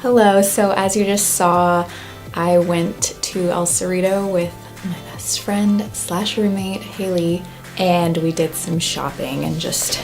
Hello, so as you just saw, I went to El Cerrito with my best friend slash roommate, Haylie, and we did some shopping and just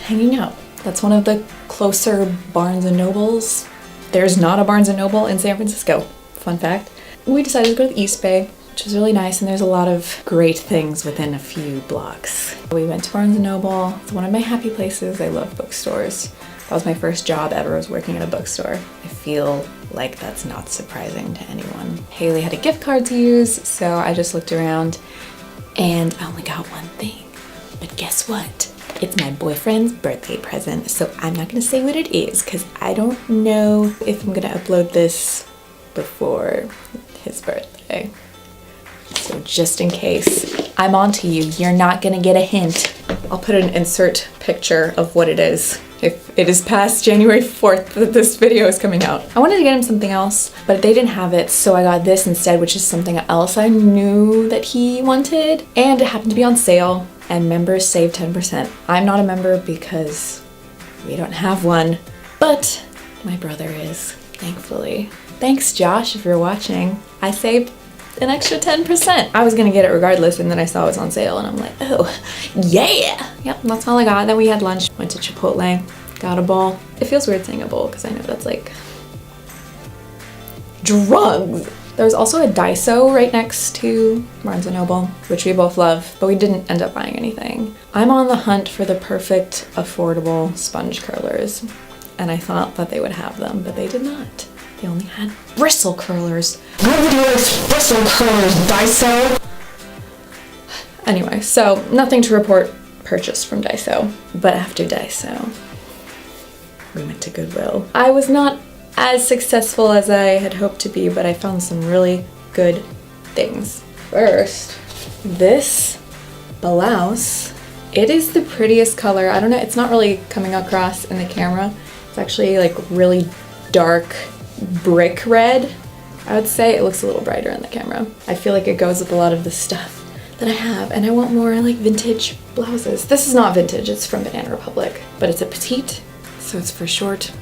hanging out. That's one of the closer Barnes & Nobles. There's not a Barnes & Noble in San Francisco, fun fact. We decided to go to the East Bay, which is really nice, and there's a lot of great things within a few blocks. We went to Barnes & Noble. It's one of my happy places. I love bookstores. That was my first job ever, was working at a bookstore. I feel like that's not surprising to anyone. Haylie had a gift card to use, so I just looked around and I only got one thing. But guess what? It's my boyfriend's birthday present, so I'm not gonna say what it is because I don't know if I'm gonna upload this before his birthday. So just in case, I'm on to you. You're not gonna get a hint. I'll put an insert picture of what it is if it is past January 4th that this video is coming out. I wanted to get him something else, but they didn't have it, so I got this instead, which is something else I knew that he wanted, and it happened to be on sale, and members save 10%. I'm not a member because we don't have one, but my brother is, thankfully. Thanks, Josh, if you're watching. I saved an extra 10%. I was gonna get it regardless, and then I saw it was on sale and I'm like, oh, yeah! Yep, that's all I got. Then we had lunch, went to Chipotle, got a bowl. It feels weird saying a bowl because I know that's like drugs. There was also a Daiso right next to Barnes & Noble, which we both love, but we didn't end up buying anything. I'm on the hunt for the perfect, affordable sponge curlers, and I thought that they would have them, but they did not. They only had bristle curlers. Nobody likes bristle curlers, Daiso! Anyway, so nothing to report purchased from Daiso. But after Daiso, we went to Goodwill. I was not as successful as I had hoped to be, but I found some really good things. First, this blouse. It is the prettiest color. I don't know, it's not really coming across in the camera. It's actually like really dark brick red, I would say. It looks a little brighter in the camera. I feel like it goes with a lot of the stuff that I have, and I want more like vintage blouses. This is not vintage, it's from Banana Republic, but it's a petite, so it's for short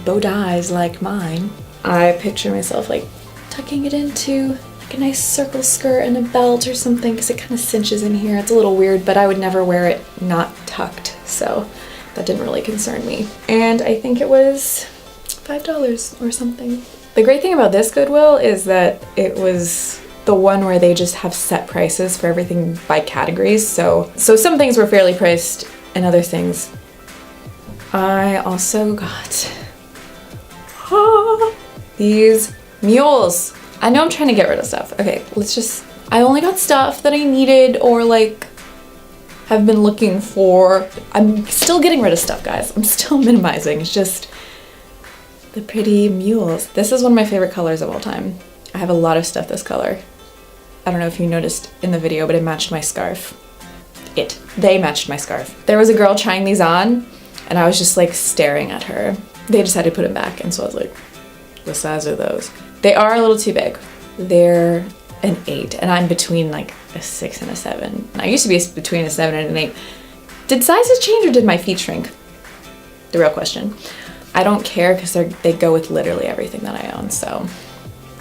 bow ties like mine. I picture myself like tucking it into like a nice circle skirt and a belt or something because it kind of cinches in here. It's a little weird, but I would never wear it not tucked, so that didn't really concern me. And I think it was $5 or something. The great thing about this Goodwill is that it was the one where they just have set prices for everything by categories. So some things were fairly priced and other things. I also got these mules. I know I'm trying to get rid of stuff. Okay, I only got stuff that I needed or like have been looking for. I'm still getting rid of stuff, guys. I'm still minimizing. It's just the pretty mules. This is one of my favorite colors of all time. I have a lot of stuff this color. I don't know if you noticed in the video, but it matched my scarf. They matched my scarf. There was a girl trying these on, and I was just like staring at her. They decided to put them back, and so I was like, what size are those? They are a little too big. They're an 8, and I'm between like a 6 and a 7. I used to be between a 7 and an 8. Did sizes change or did my feet shrink? The real question. I don't care because they go with literally everything that I own, so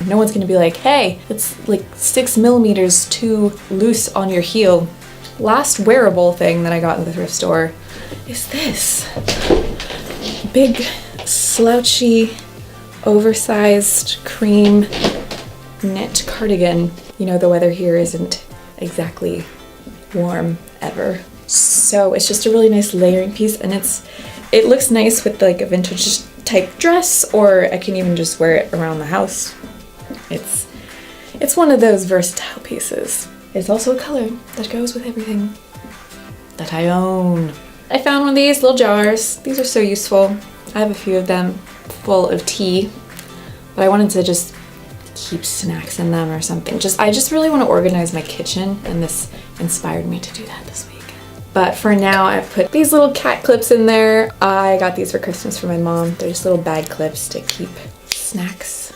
no one's gonna be like, hey, it's like 6 millimeters too loose on your heel. Last wearable thing that I got in the thrift store is this big, slouchy, oversized cream knit cardigan. You know, the weather here isn't exactly warm ever. So it's just a really nice layering piece, and it looks nice with like a vintage type dress, or I can even just wear it around the house. It's one of those versatile pieces. It's also a color that goes with everything that I own. I found one of these little jars. These are so useful. I have a few of them full of tea, but I wanted to just keep snacks in them or something. I just really want to organize my kitchen, and this inspired me to do that this week. But for now, I've put these little cat clips in there. I got these for Christmas for my mom. They're just little bag clips to keep snacks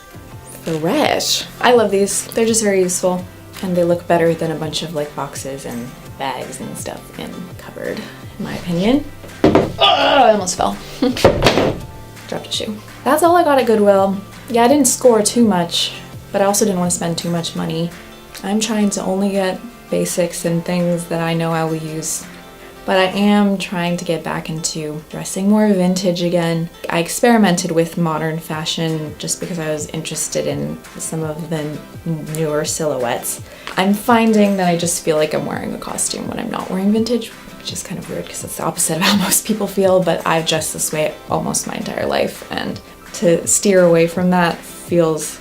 fresh. I love these. They're just very useful, and they look better than a bunch of like boxes and bags and stuff in cupboard, in my opinion. Oh, I almost fell. Dropped a shoe. That's all I got at Goodwill. Yeah, I didn't score too much, but I also didn't want to spend too much money. I'm trying to only get basics and things that I know I will use. But I am trying to get back into dressing more vintage again. I experimented with modern fashion just because I was interested in some of the newer silhouettes. I'm finding that I just feel like I'm wearing a costume when I'm not wearing vintage, which is kind of weird because it's the opposite of how most people feel, but I've dressed this way almost my entire life, and to steer away from that feels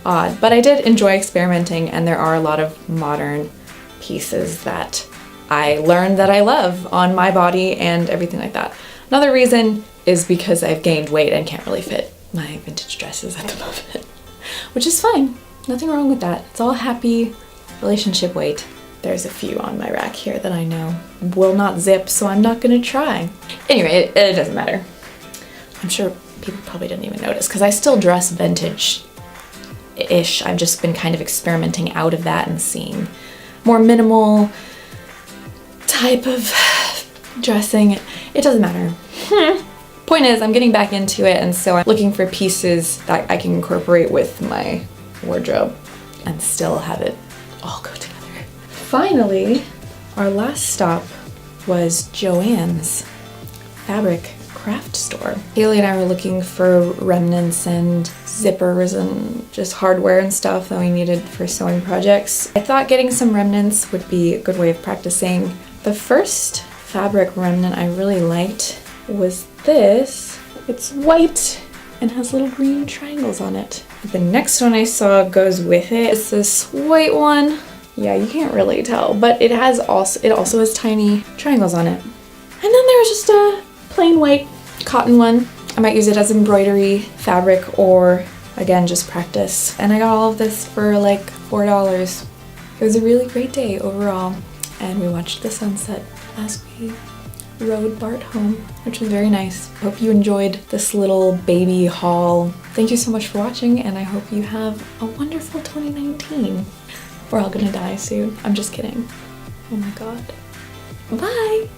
odd. But I did enjoy experimenting, and there are a lot of modern pieces that I learned that I love on my body and everything like that. Another reason is because I've gained weight and can't really fit my vintage dresses at the moment, which is fine. Nothing wrong with that. It's all happy relationship weight. There's a few on my rack here that I know will not zip, so I'm not gonna try. Anyway, it doesn't matter. I'm sure people probably didn't even notice because I still dress vintage-ish. I've just been kind of experimenting out of that and seeing more minimal type of dressing. It doesn't matter. Point is, I'm getting back into it, and so I'm looking for pieces that I can incorporate with my wardrobe and still have it all go together. Finally, our last stop was Joann's fabric craft store. Haylie and I were looking for remnants and zippers and just hardware and stuff that we needed for sewing projects. I thought getting some remnants would be a good way of practicing. The first fabric remnant I really liked was this. It's white and has little green triangles on it. The next one I saw goes with it. It's this white one. Yeah, you can't really tell, but it also has tiny triangles on it. And then there's just a plain white cotton one. I might use it as embroidery fabric or, again, just practice. And I got all of this for like $4. It was a really great day overall, and we watched the sunset as we rode Bart home, which was very nice. Hope you enjoyed this little baby haul. Thank you so much for watching, and I hope you have a wonderful 2019. We're all gonna die soon. I'm just kidding. Oh my god. Bye!